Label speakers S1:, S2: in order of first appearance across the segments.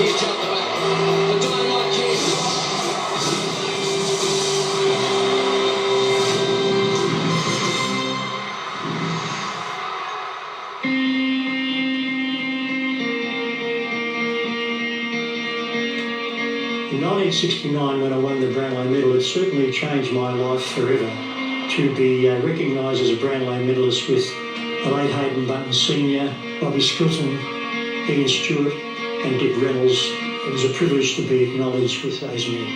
S1: He's jumped the back. The dynamite kick.
S2: In 1969, when I won the Brownlow Medal, it certainly changed my life forever. To be recognised as a Brownlow medalist with the late Hayden Button Sr., Bobby Skilton, Ian Stewart and Dick Reynolds. It was a privilege to be acknowledged with those men.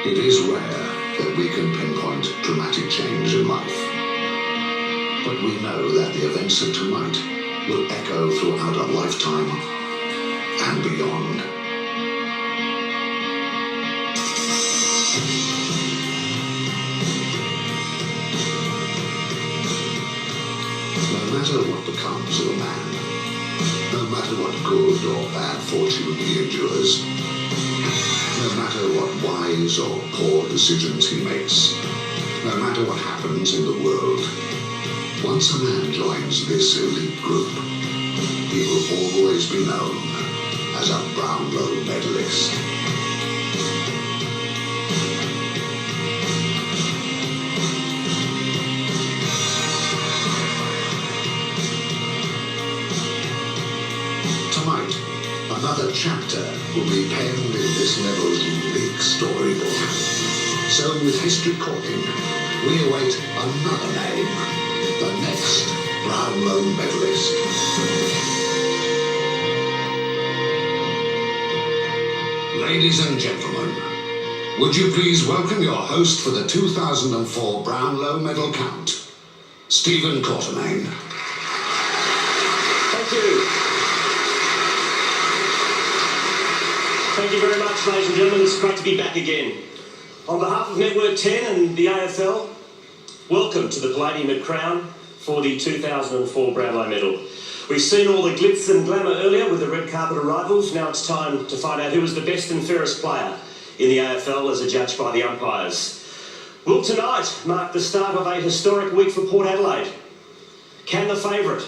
S3: It is rare that we can pinpoint dramatic change in life. But we know that the events of tonight will echo throughout a lifetime and beyond. No matter what becomes of a man, no matter what good or bad fortune he endures, no matter what wise or poor decisions he makes, no matter what happens in the world, once a man joins this elite group, he will always be known as a Brownlow medalist. Tonight, another chapter will be penned in this medal's unique storybook. So with history calling, we await another name, the next Brownlow medalist. Ladies and gentlemen, would you please welcome your host for the 2004 Brownlow Medal count, Stephen Quartermain.
S4: Thank you. Thank you very much, ladies and gentlemen. It's great to be back again. On behalf of Network 10 and the AFL, welcome to the Palladium at Crown for the 2004 Brownlow Medal. We've seen all the glitz and glamour earlier with the red carpet arrivals. Now it's time to find out who was the best and fairest player in the AFL as adjudged by the umpires. Will tonight mark the start of a historic week for Port Adelaide? Can the favourite,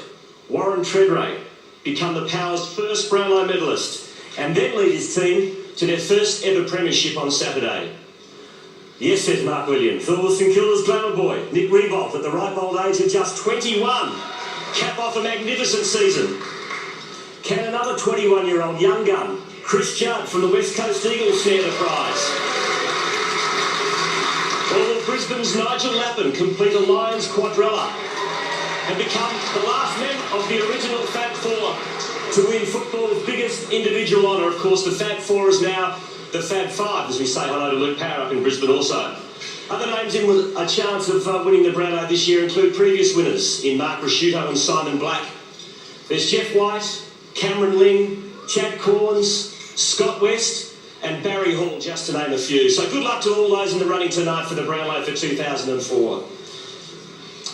S4: Warren Tredrea, become the Power's first Brownlow medalist and then lead his team to their first ever premiership on Saturday? Yes, says Mark Williams. All the St Kilda's glamour boy, Nick Revolt, at the ripe old age of just 21. Cap off a magnificent season. Can another 21-year-old young gun, Chris Judd from the West Coast Eagles, snare the prize? Or will Brisbane's Nigel Lappin complete a Lions quadrella and become the last member of the original Fab Four to win football's biggest individual honour? Of course, the Fab Four is now the Fab Five, as we say hello to Luke Power up in Brisbane also. Other names in with a chance of winning the Brownlow this year include previous winners in Mark Rasciuto and Simon Black. There's Jeff White, Cameron Ling, Chad Corns, Scott West and Barry Hall, just to name a few. So good luck to all those in the running tonight for the Brownlow for 2004.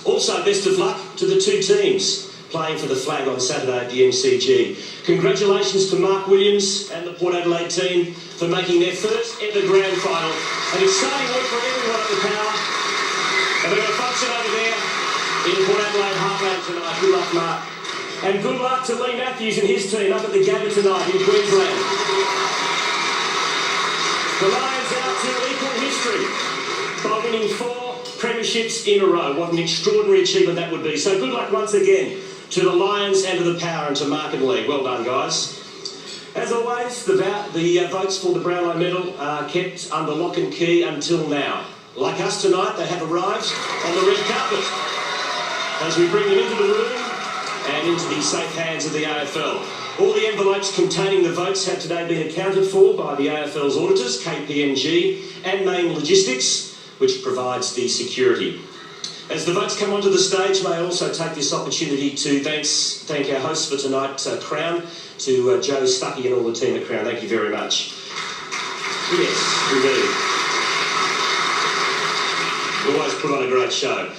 S4: Also, best of luck to the two teams playing for the flag on Saturday at the MCG. Congratulations to Mark Williams and the Port Adelaide team for making their first ever grand final. An exciting week for everyone at the Power. And they're going to function over there in Port Adelaide Heartland tonight. Good luck, Mark. And good luck to Lee Matthews and his team up at the Gabba tonight in Queensland. The Lions out to equal history by winning 4 premierships in a row. What an extraordinary achievement that would be. So good luck once again to the Lions and to the Power and to Mark and Lee. Well done, guys. As always, the votes for the Brownlow Medal are kept under lock and key until now. Like us tonight, they have arrived on the red carpet as we bring them into the room and into the safe hands of the AFL. All the envelopes containing the votes have today been accounted for by the AFL's auditors, KPMG and Main Logistics, which provides the security. As the votes come onto the stage, may I also take this opportunity to thank our hosts for tonight, Crown, to Joe Stuckey and all the team at Crown. Thank you very much. Yes, we do. Always put on a great show.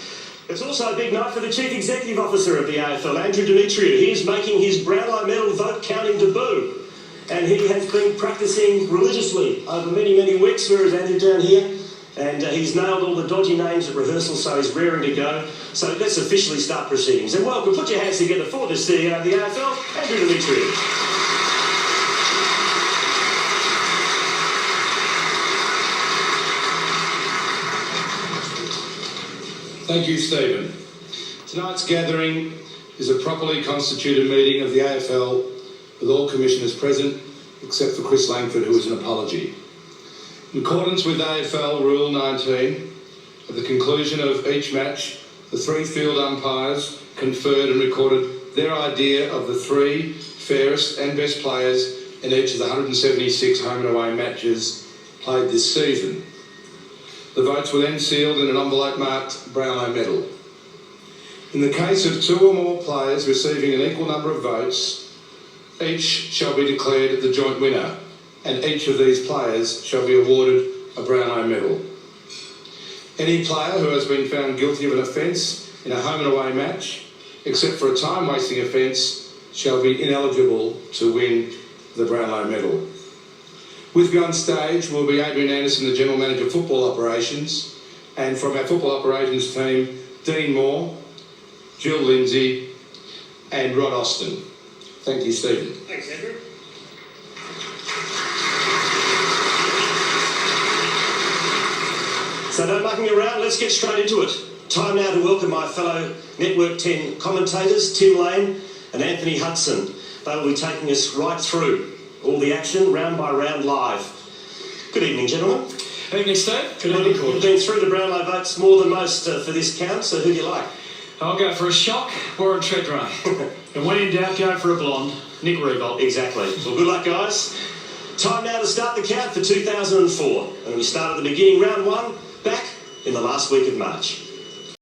S4: It's also a big night for the Chief Executive Officer of the AFL, Andrew Demetriou. He is making his Brownlow Medal vote counting debut, and he has been practising religiously over many, many weeks, whereas Andrew down here, And he's nailed all the dodgy names at rehearsal, so he's raring to go. So let's officially start proceedings. And welcome, put your hands together for the CEO of the AFL, Andrew Demetriou.
S5: Thank you, Stephen. Tonight's gathering is a properly constituted meeting of the AFL with all commissioners present, except for Chris Langford, who is an apology. In accordance with AFL Rule 19, at the conclusion of each match, the three field umpires conferred and recorded their idea of the three fairest and best players in each of the 176 home and away matches played this season. The votes were then sealed in an envelope marked Brownlow Medal. In the case of two or more players receiving an equal number of votes, each shall be declared the joint winner, and each of these players shall be awarded a Brownlow Medal. Any player who has been found guilty of an offence in a home and away match, except for a time-wasting offence, shall be ineligible to win the Brownlow Medal. With me on stage will be Adrian Anderson, the General Manager of Football Operations, and from our Football Operations team, Dean Moore, Jill Lindsay and Rod Austin. Thank you, Stephen.
S4: Thanks, Andrew. So no mucking around, let's get straight into it. Time now to welcome my fellow Network 10 commentators, Tim Lane and Anthony Hudson. They will be taking us right through all the action, round by round, live. Good evening, gentlemen.
S1: Good evening, Steve.
S4: Good evening, You've been through the Brownlow votes more than most for this count, so who do you like?
S1: I'll go for a shock, Warren Treadray. And when in doubt, go for a blonde, Nick Revolt.
S4: Exactly. Well, good luck, guys. Time now to start the count for 2004. And we start at the beginning, round one, back in the last week of March.